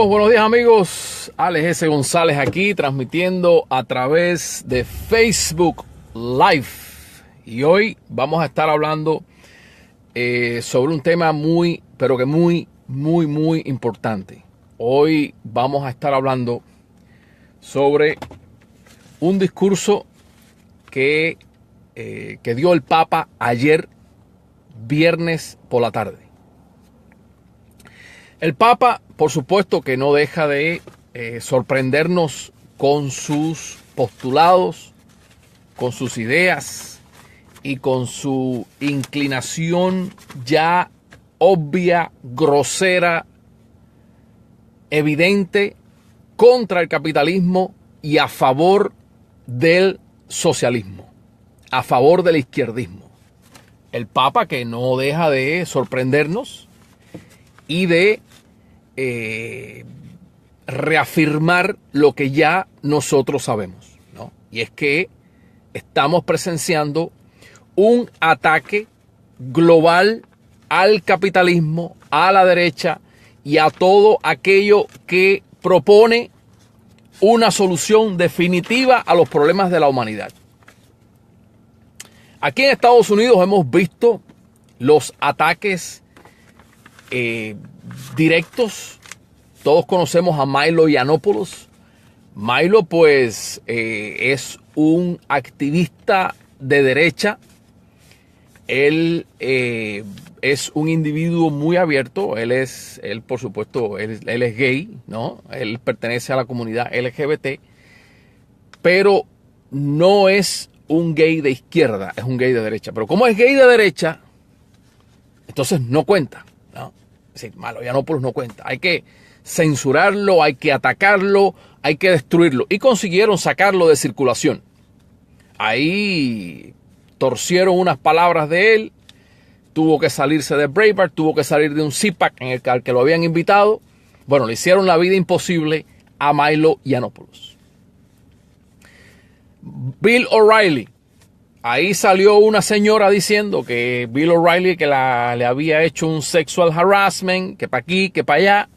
Buenos días amigos, Alex S. González aquí transmitiendo a través de Facebook Live y hoy vamos a estar hablando sobre un tema muy importante. Hoy vamos a estar hablando sobre un discurso que dio el Papa ayer viernes por la tarde. El Papa, por supuesto, que no deja de sorprendernos con sus postulados, con sus ideas y con su inclinación ya obvia, grosera, evidente contra el capitalismo y a favor del socialismo, a favor del izquierdismo. El Papa que no deja de sorprendernos y de reafirmar lo que ya nosotros sabemos, ¿no? Y es que estamos presenciando un ataque global al capitalismo, a la derecha y a todo aquello que propone una solución definitiva a los problemas de la humanidad. Aquí en Estados Unidos hemos visto los ataques directos. Todos conocemos a Milo Yiannopoulos. Milo pues es un activista de derecha. Él es un individuo muy abierto. Él por supuesto, él es gay, ¿no? Él pertenece a la comunidad LGBT, pero no es un gay de izquierda, es un gay de derecha. Pero como es gay de derecha, entonces no cuenta, ¿no? Es decir, Milo Yiannopoulos no cuenta. Hay que censurarlo, hay que atacarlo, hay que destruirlo. Y consiguieron sacarlo de circulación. Ahí torcieron unas palabras de él. Tuvo que salirse de Breitbart, tuvo que salir de un CPAC en el que lo habían invitado. Bueno, le hicieron la vida imposible a Milo Yiannopoulos. Bill O'Reilly. Ahí salió una señora diciendo que Bill O'Reilly le había hecho un sexual harassment, que para aquí, que para allá.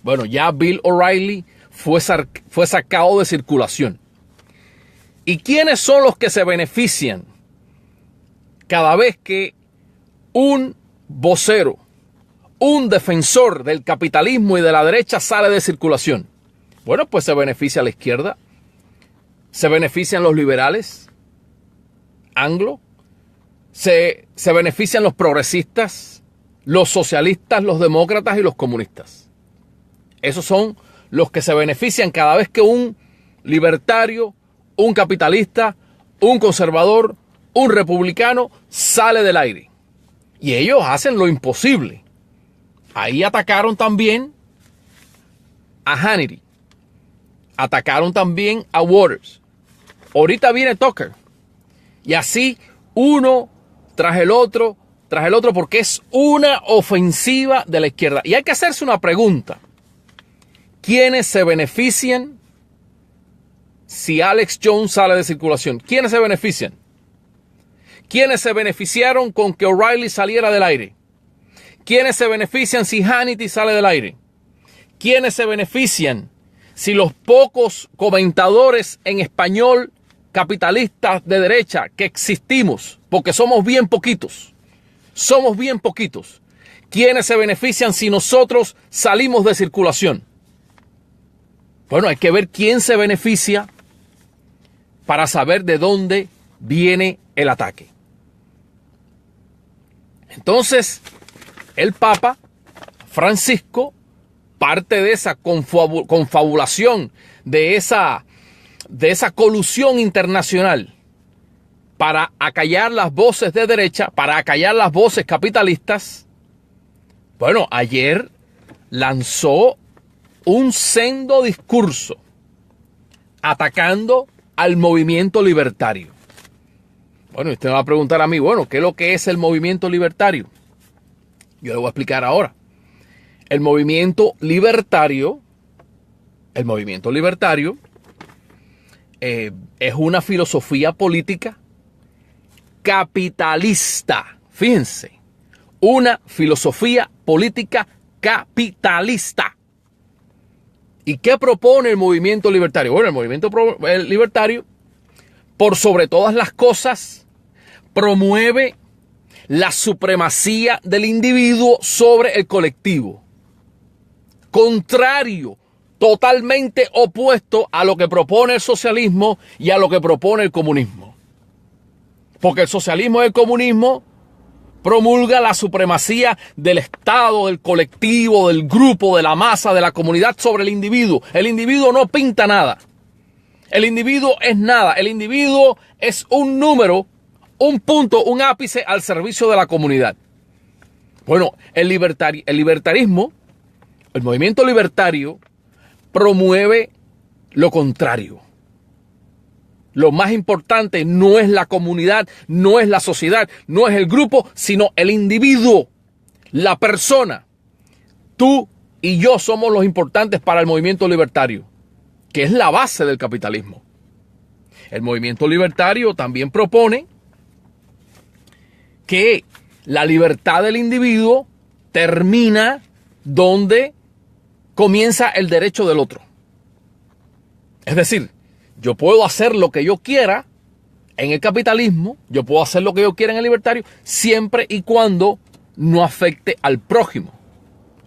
Bueno, ya Bill O'Reilly fue sacado de circulación. ¿Y quiénes son los que se benefician cada vez que un vocero, un defensor del capitalismo y de la derecha sale de circulación? Bueno, pues se beneficia la izquierda, se benefician los liberales, anglo, se benefician los progresistas, los socialistas, los demócratas y los comunistas. Esos son los que se benefician cada vez que un libertario, un capitalista, un conservador, un republicano sale del aire. Y ellos hacen lo imposible. Ahí atacaron también a Hannity. Atacaron también a Waters. Ahorita viene Tucker. Y así uno tras el otro, porque es una ofensiva de la izquierda. Y hay que hacerse una pregunta. ¿Quiénes se benefician si Alex Jones sale de circulación? ¿Quiénes se benefician? ¿Quiénes se beneficiaron con que O'Reilly saliera del aire? ¿Quiénes se benefician si Hannity sale del aire? ¿Quiénes se benefician si los pocos comentadores en español capitalistas de derecha que existimos, porque somos bien poquitos, ¿quiénes se benefician si nosotros salimos de circulación? Bueno, hay que ver quién se beneficia para saber de dónde viene el ataque. Entonces, el Papa Francisco, parte de esa confabulación, de esa colusión internacional para acallar las voces de derecha, para acallar las voces capitalistas, bueno, ayer lanzó un sendo discurso atacando al movimiento libertario. Bueno, usted me va a preguntar a mí, bueno, ¿qué es lo que es el movimiento libertario? Yo le voy a explicar ahora. El movimiento libertario es una filosofía política capitalista. Fíjense, una filosofía política capitalista. ¿Y qué propone el movimiento libertario? Bueno, el movimiento libertario, por sobre todas las cosas, promueve la supremacía del individuo sobre el colectivo. Contrario, totalmente opuesto a lo que propone el socialismo y a lo que propone el comunismo. Porque el socialismo y el comunismo promulga la supremacía del Estado, del colectivo, del grupo, de la masa, de la comunidad sobre el individuo. El individuo no pinta nada. El individuo es nada. El individuo es un número, un punto, un ápice al servicio de la comunidad. Bueno, el libertarismo, el movimiento libertario, promueve lo contrario. Lo más importante no es la comunidad, no es la sociedad, no es el grupo, sino el individuo, la persona. Tú y yo somos los importantes para el movimiento libertario, que es la base del capitalismo. El movimiento libertario también propone que la libertad del individuo termina donde comienza el derecho del otro. Es decir, yo puedo hacer lo que yo quiera en el capitalismo, yo puedo hacer lo que yo quiera en el libertario, siempre y cuando no afecte al prójimo.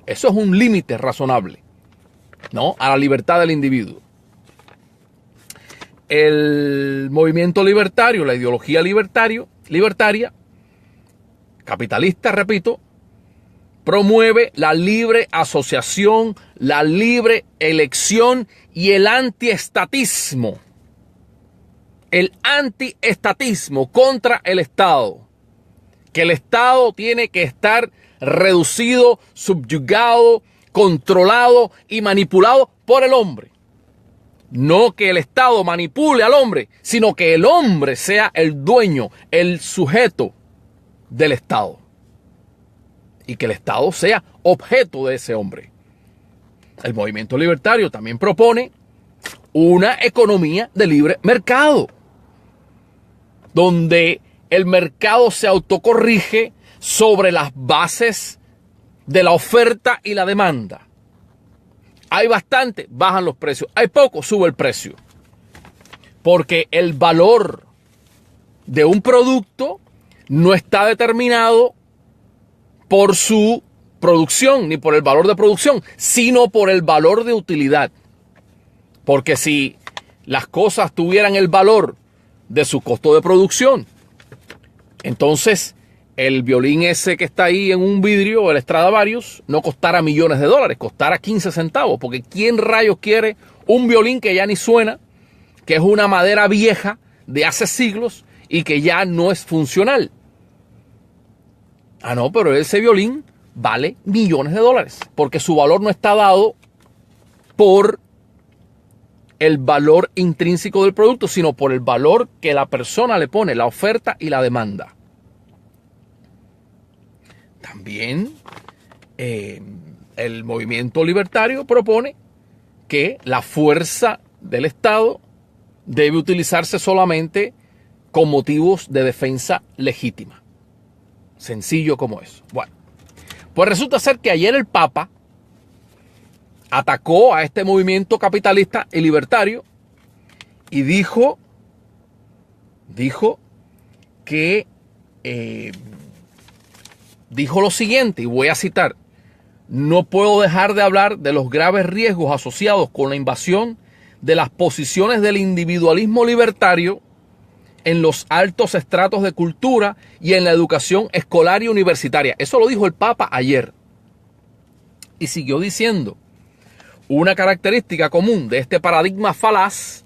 Eso es un límite razonable, ¿no? A la libertad del individuo. El movimiento libertario, la ideología libertaria, capitalista, repito, promueve la libre asociación, la libre elección y el antiestatismo. El antiestatismo contra el Estado. Que el Estado tiene que estar reducido, subyugado, controlado y manipulado por el hombre. No que el Estado manipule al hombre, sino que el hombre sea el dueño, el sujeto del Estado. Y que el Estado sea objeto de ese hombre. El movimiento libertario también propone una economía de libre mercado, donde el mercado se autocorrige sobre las bases de la oferta y la demanda. Hay bastante, bajan los precios. Hay poco, sube el precio. Porque el valor de un producto no está determinado por su producción, ni por el valor de producción, sino por el valor de utilidad. Porque si las cosas tuvieran el valor de su costo de producción, entonces el violín ese que está ahí en un vidrio, el Stradivarius, no costara millones de dólares, costara 15 centavos. Porque ¿quién rayos quiere un violín que ya ni suena, que es una madera vieja de hace siglos y que ya no es funcional? Ah, no, pero ese violín vale millones de dólares, porque su valor no está dado por el valor intrínseco del producto, sino por el valor que la persona le pone, la oferta y la demanda. También el movimiento libertario propone que la fuerza del Estado debe utilizarse solamente con motivos de defensa legítima. Sencillo como eso. Bueno, pues resulta ser que ayer el Papa atacó a este movimiento capitalista y libertario y dijo que dijo lo siguiente, y voy a citar: no puedo dejar de hablar de los graves riesgos asociados con la invasión de las posiciones del individualismo libertario en los altos estratos de cultura y en la educación escolar y universitaria. Eso lo dijo el Papa ayer. Y siguió diciendo, una característica común de este paradigma falaz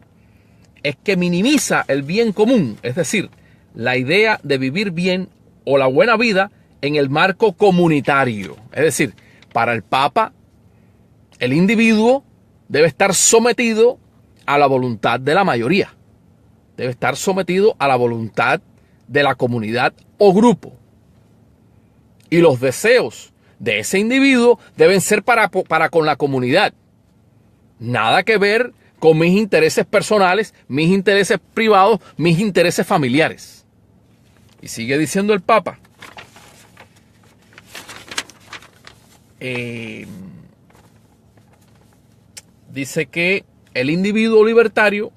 es que minimiza el bien común, es decir, la idea de vivir bien o la buena vida en el marco comunitario. Es decir, para el Papa, el individuo debe estar sometido a la voluntad de la mayoría. Debe estar sometido a la voluntad de la comunidad o grupo. Y los deseos de ese individuo deben ser para con la comunidad. Nada que ver con mis intereses personales, mis intereses privados, mis intereses familiares. Y sigue diciendo el Papa. Dice que el individuo libertario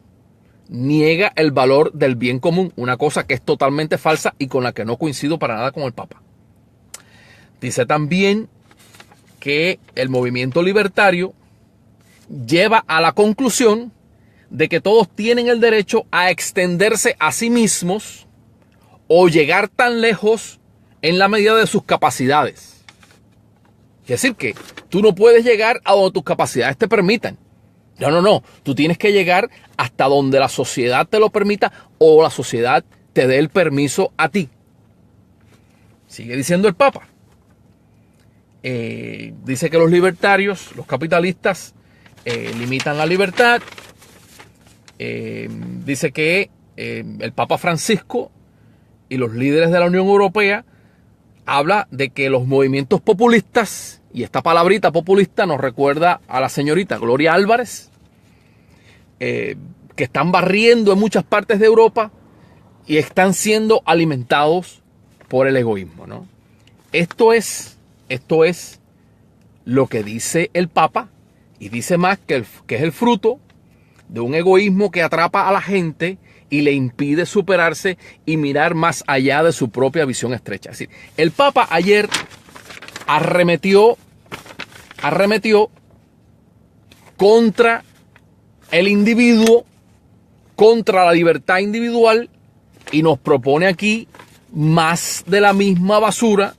niega el valor del bien común, una cosa que es totalmente falsa y con la que no coincido para nada con el Papa. Dice también que el movimiento libertario lleva a la conclusión de que todos tienen el derecho a extenderse a sí mismos o llegar tan lejos en la medida de sus capacidades. Es decir, que tú no puedes llegar a donde tus capacidades te permitan. No. Tú tienes que llegar hasta donde la sociedad te lo permita o la sociedad te dé el permiso a ti. Sigue diciendo el Papa. Dice que los libertarios, los capitalistas, limitan la libertad. Dice que el Papa Francisco y los líderes de la Unión Europea habla de que los movimientos populistas, y esta palabrita populista nos recuerda a la señorita Gloria Álvarez, que están barriendo en muchas partes de Europa y están siendo alimentados por el egoísmo, ¿no? Esto es lo que dice el Papa, y dice más que es el fruto de un egoísmo que atrapa a la gente y le impide superarse y mirar más allá de su propia visión estrecha. Es decir, el Papa ayer arremetió contra el individuo, contra la libertad individual, y nos propone aquí más de la misma basura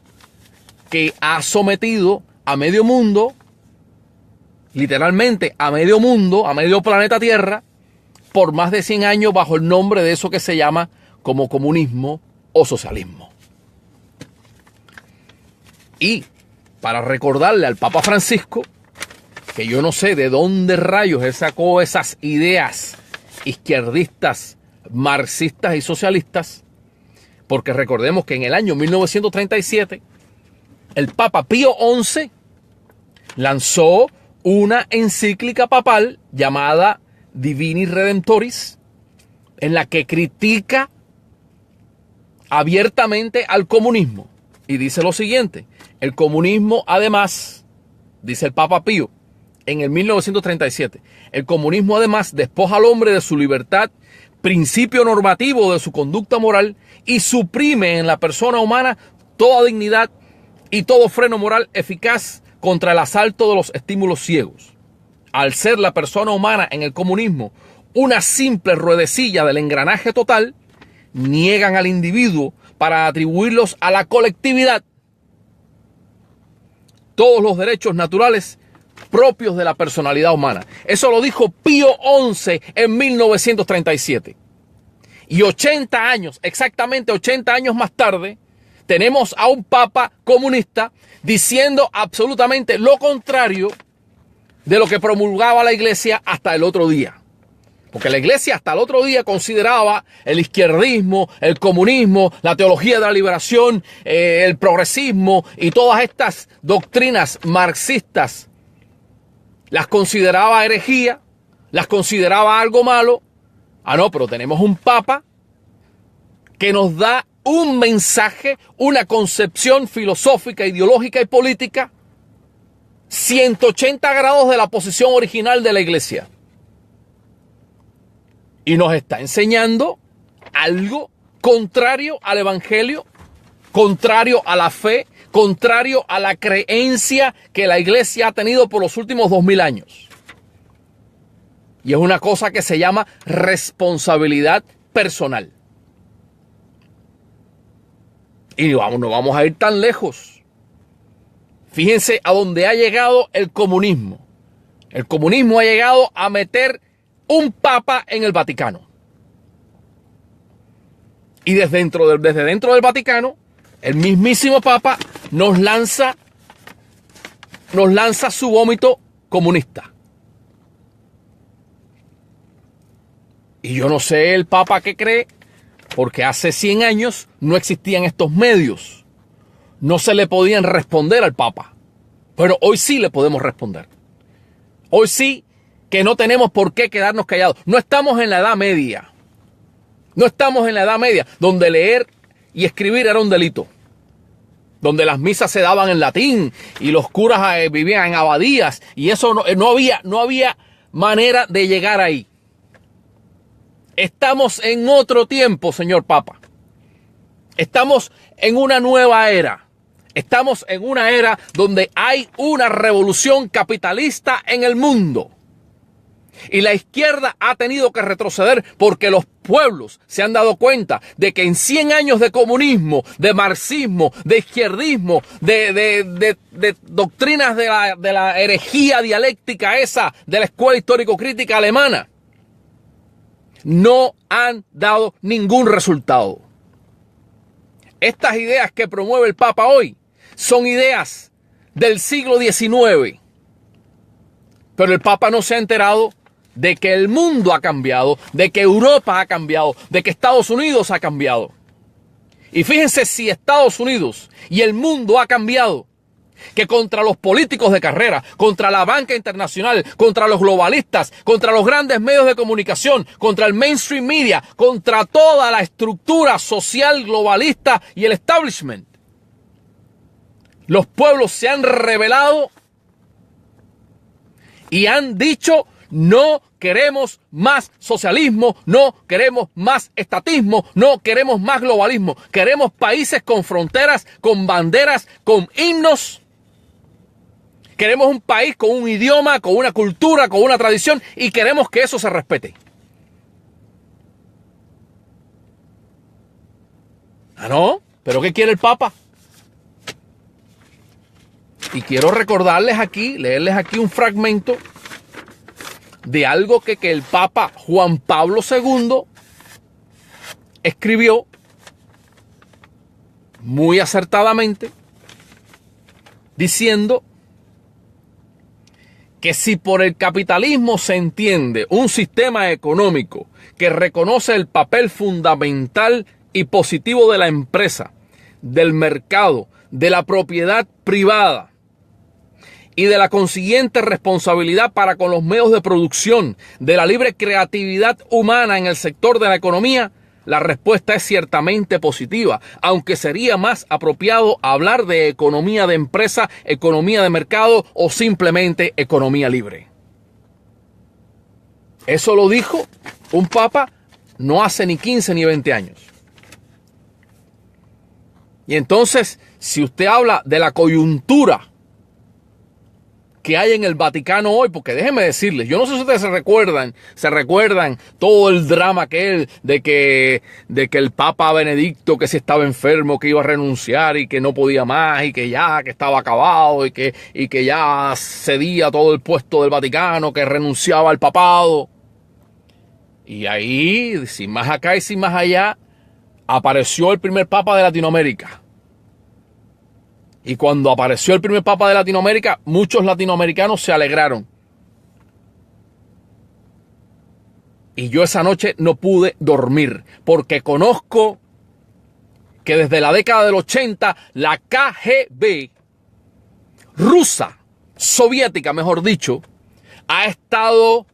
que ha sometido a medio mundo, literalmente a medio mundo, a medio planeta Tierra, por más de 100 años bajo el nombre de eso que se llama como comunismo o socialismo. Y para recordarle al Papa Francisco, que yo no sé de dónde rayos él sacó esas ideas izquierdistas, marxistas y socialistas, porque recordemos que en el año 1937 el Papa Pío XI lanzó una encíclica papal llamada Divini Redemptoris, en la que critica abiertamente al comunismo. Y dice lo siguiente: el comunismo, además, dice el Papa Pío, en el 1937, el comunismo además despoja al hombre de su libertad, principio normativo de su conducta moral, y suprime en la persona humana toda dignidad y todo freno moral eficaz contra el asalto de los estímulos ciegos. Al ser la persona humana en el comunismo una simple ruedecilla del engranaje total, niegan al individuo para atribuirlos a la colectividad todos los derechos naturales propios de la personalidad humana. Eso lo dijo Pío XI en 1937. Y 80 años, exactamente 80 años más tarde, tenemos a un papa comunista diciendo absolutamente lo contrario de lo que promulgaba la iglesia hasta el otro día. Porque la iglesia hasta el otro día consideraba el izquierdismo, el comunismo, la teología de la liberación, el progresismo y todas estas doctrinas marxistas, las consideraba herejía, las consideraba algo malo. Ah, no, pero tenemos un papa que nos da un mensaje, una concepción filosófica, ideológica y política 180 grados de la posición original de la iglesia. Y nos está enseñando algo contrario al evangelio, contrario a la fe, contrario a la creencia que la iglesia ha tenido por los últimos 2000 años. Y es una cosa que se llama responsabilidad personal. Y no vamos a ir tan lejos. Fíjense a dónde ha llegado el comunismo. El comunismo ha llegado a meter un papa en el Vaticano. Y desde dentro del Vaticano, el mismísimo papa nos lanza su vómito comunista. Y yo no sé el papa qué cree, porque hace 100 años no existían estos medios. No se le podían responder al papa. Pero hoy sí le podemos responder. Hoy sí que no tenemos por qué quedarnos callados. No estamos en la Edad Media. No estamos en la Edad Media, donde leer y escribir era un delito. Donde las misas se daban en latín y los curas vivían en abadías. Y eso no había manera de llegar ahí. Estamos en otro tiempo, señor Papa. Estamos en una nueva era. Estamos en una era donde hay una revolución capitalista en el mundo. Y la izquierda ha tenido que retroceder porque los pueblos se han dado cuenta de que en 100 años de comunismo, de marxismo, de izquierdismo, de doctrinas de la herejía dialéctica esa de la escuela histórico-crítica alemana, no han dado ningún resultado. Estas ideas que promueve el Papa hoy son ideas del siglo XIX. Pero el Papa no se ha enterado de que el mundo ha cambiado, de que Europa ha cambiado, de que Estados Unidos ha cambiado. Y fíjense si Estados Unidos y el mundo ha cambiado, que contra los políticos de carrera, contra la banca internacional, contra los globalistas, contra los grandes medios de comunicación, contra el mainstream media, contra toda la estructura social globalista y el establishment, los pueblos se han rebelado y han dicho: no queremos más socialismo, no queremos más estatismo, no queremos más globalismo. Queremos países con fronteras, con banderas, con himnos. Queremos un país con un idioma, con una cultura, con una tradición, y queremos que eso se respete. ¿Ah, no? ¿Pero qué quiere el Papa? Y quiero recordarles aquí, leerles aquí un fragmento de algo que el Papa Juan Pablo II escribió muy acertadamente, diciendo que si por el capitalismo se entiende un sistema económico que reconoce el papel fundamental y positivo de la empresa, del mercado, de la propiedad privada y de la consiguiente responsabilidad para con los medios de producción, de la libre creatividad humana en el sector de la economía, la respuesta es ciertamente positiva, aunque sería más apropiado hablar de economía de empresa, economía de mercado o simplemente economía libre. Eso lo dijo un papa no hace ni 15 ni 20 años. Y entonces, si usted habla de la coyuntura que hay en el Vaticano hoy, porque déjenme decirles, yo no sé si ustedes se recuerdan todo el drama de que el Papa Benedicto, que si estaba enfermo, que iba a renunciar y que no podía más y que ya, que estaba acabado y que ya cedía todo el puesto del Vaticano, que renunciaba al papado. Y ahí, sin más acá y sin más allá, apareció el primer Papa de Latinoamérica. Y cuando apareció el primer Papa de Latinoamérica, muchos latinoamericanos se alegraron. Y yo esa noche no pude dormir, porque conozco que desde la década del 80, la KGB rusa, soviética mejor dicho, ha estado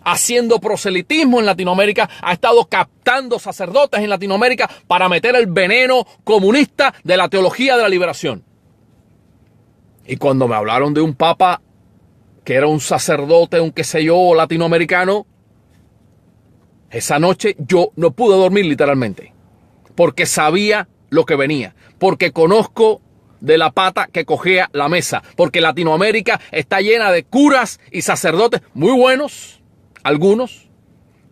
haciendo proselitismo en Latinoamérica, ha estado captando sacerdotes en Latinoamérica para meter el veneno comunista de la teología de la liberación. Y cuando me hablaron de un papa que era un sacerdote, un qué sé yo, latinoamericano, esa noche yo no pude dormir literalmente, porque sabía lo que venía, porque conozco de la pata que cogea la mesa, porque Latinoamérica está llena de curas y sacerdotes muy buenos, algunos,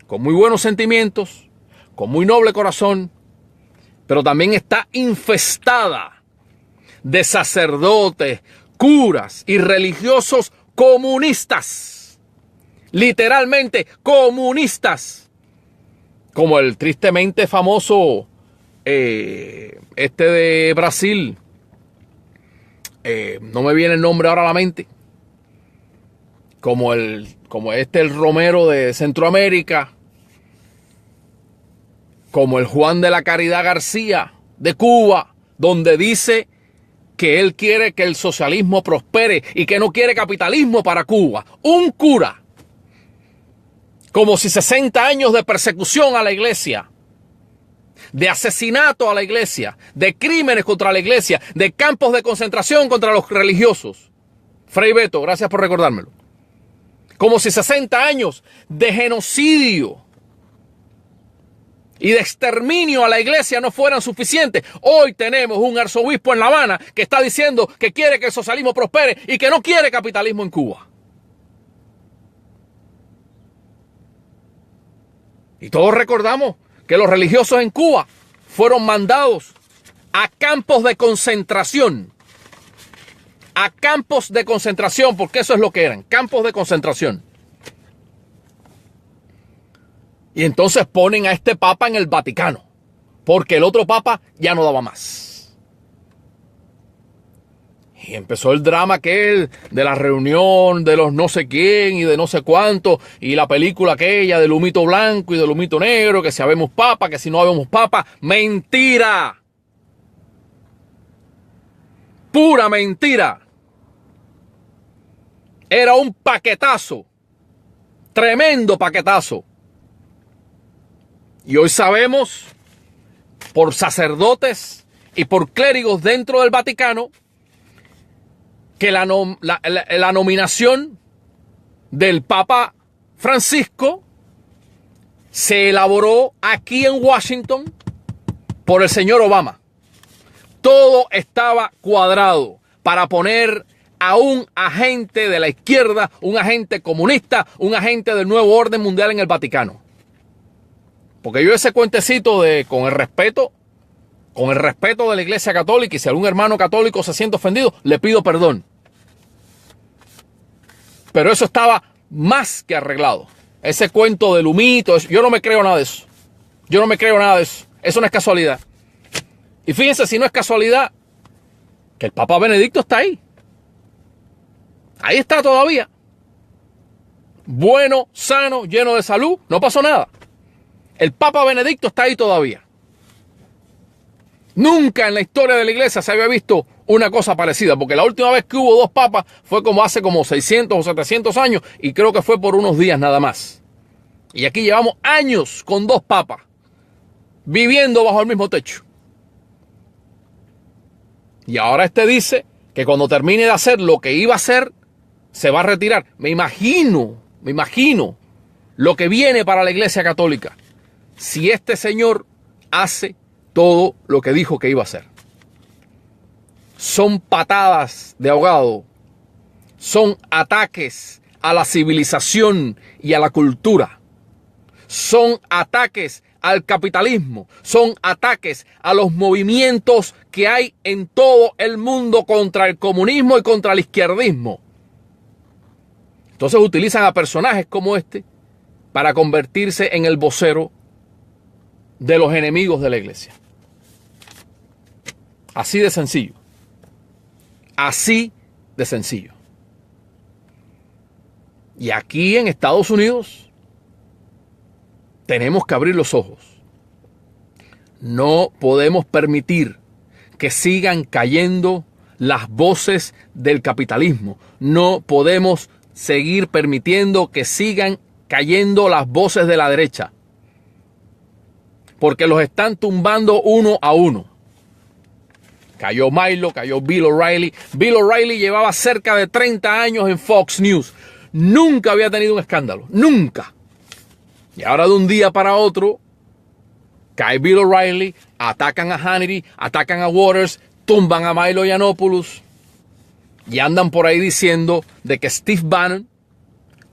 con muy buenos sentimientos, con muy noble corazón, pero también está infestada de sacerdotes, curas y religiosos comunistas. Literalmente comunistas. Como el tristemente famoso de Brasil. No me viene el nombre ahora a la mente. Como el Romero de Centroamérica. Como el Juan de la Caridad García de Cuba, donde dice que él quiere que el socialismo prospere y que no quiere capitalismo para Cuba. Un cura. Como si 60 años de persecución a la iglesia, de asesinato a la iglesia, de crímenes contra la iglesia, de campos de concentración contra los religiosos. Frei Beto, gracias por recordármelo. Como si 60 años de genocidio y de exterminio a la iglesia no fueran suficientes. Hoy tenemos un arzobispo en La Habana que está diciendo que quiere que el socialismo prospere y que no quiere capitalismo en Cuba. Y todos recordamos que los religiosos en Cuba fueron mandados a campos de concentración. A campos de concentración, porque eso es lo que eran, campos de concentración. Y entonces ponen a este papa en el Vaticano, porque el otro papa ya no daba más. Y empezó el drama aquel de la reunión de los no sé quién y de no sé cuánto, y la película aquella del humito blanco y del humito negro, que si habemos papa, que si no habemos papa. ¡Mentira! Pura mentira. Era un paquetazo, tremendo paquetazo. Y hoy sabemos, por sacerdotes y por clérigos dentro del Vaticano, que la nominación del Papa Francisco se elaboró aquí en Washington por el señor Obama. Todo estaba cuadrado para poner a un agente de la izquierda, un agente comunista, un agente del nuevo orden mundial en el Vaticano. Porque yo ese cuentecito con el respeto de la Iglesia Católica, y si algún hermano católico se siente ofendido, le pido perdón. Pero eso estaba más que arreglado. Ese cuento del humito, yo no me creo nada de eso. Yo no me creo nada de eso. Eso no es casualidad. Y fíjense si no es casualidad que el Papa Benedicto está ahí. Ahí está todavía. Bueno, sano, lleno de salud, no pasó nada. El Papa Benedicto está ahí todavía. Nunca en la historia de la iglesia se había visto una cosa parecida, porque la última vez que hubo dos papas fue hace 600 o 700 años, y creo que fue por unos días nada más. Y aquí llevamos años con dos papas, viviendo bajo el mismo techo. Y ahora este dice que cuando termine de hacer lo que iba a hacer, se va a retirar. Me imagino lo que viene para la Iglesia Católica si este señor hace todo lo que dijo que iba a hacer. Son patadas de ahogado, son ataques a la civilización y a la cultura, son ataques al capitalismo, son ataques a los movimientos que hay en todo el mundo contra el comunismo y contra el izquierdismo. Entonces utilizan a personajes como este para convertirse en el vocero de los enemigos de la iglesia. Así de sencillo. Así de sencillo. Y aquí en Estados Unidos tenemos que abrir los ojos. No podemos permitir que sigan cayendo las voces del capitalismo. No podemos seguir permitiendo que sigan cayendo las voces de la derecha, porque los están tumbando uno a uno. Cayó Milo, cayó Bill O'Reilly. Bill O'Reilly llevaba cerca de 30 años en Fox News. Nunca había tenido un escándalo, nunca. Y ahora de un día para otro, cae Bill O'Reilly, atacan a Hannity, atacan a Waters, tumban a Milo Yiannopoulos. Y andan por ahí diciendo de que Steve Bannon,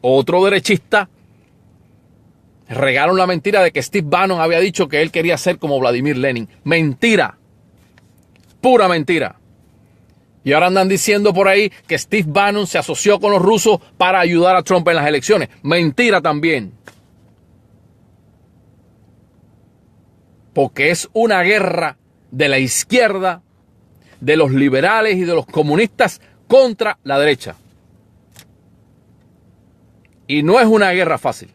otro derechista, Regaron la mentira de que Steve Bannon había dicho que él quería ser como Vladimir Lenin. Mentira. Pura mentira. Y ahora andan diciendo por ahí que Steve Bannon se asoció con los rusos para ayudar a Trump en las elecciones. Mentira también. Porque es una guerra de la izquierda, de los liberales y de los comunistas contra la derecha. Y no es una guerra fácil.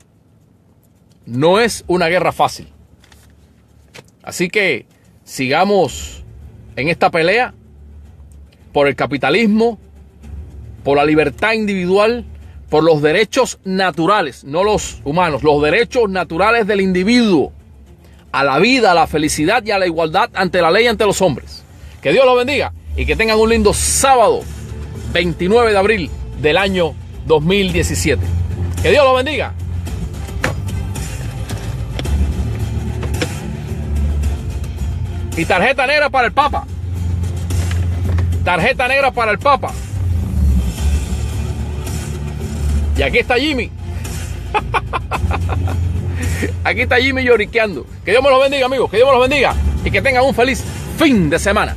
No es una guerra fácil. Así que sigamos en esta pelea por el capitalismo, por la libertad individual, por los derechos naturales, no los humanos, los derechos naturales del individuo, a la vida, a la felicidad y a la igualdad ante la ley, ante los hombres. Que Dios los bendiga y que tengan un lindo sábado 29 de abril del año 2017. Que Dios los bendiga. Y tarjeta negra para el Papa. Tarjeta negra para el Papa. Y aquí está Jimmy. Aquí está Jimmy lloriqueando. Que Dios me los bendiga, amigos. Que Dios me los bendiga. Y que tengan un feliz fin de semana.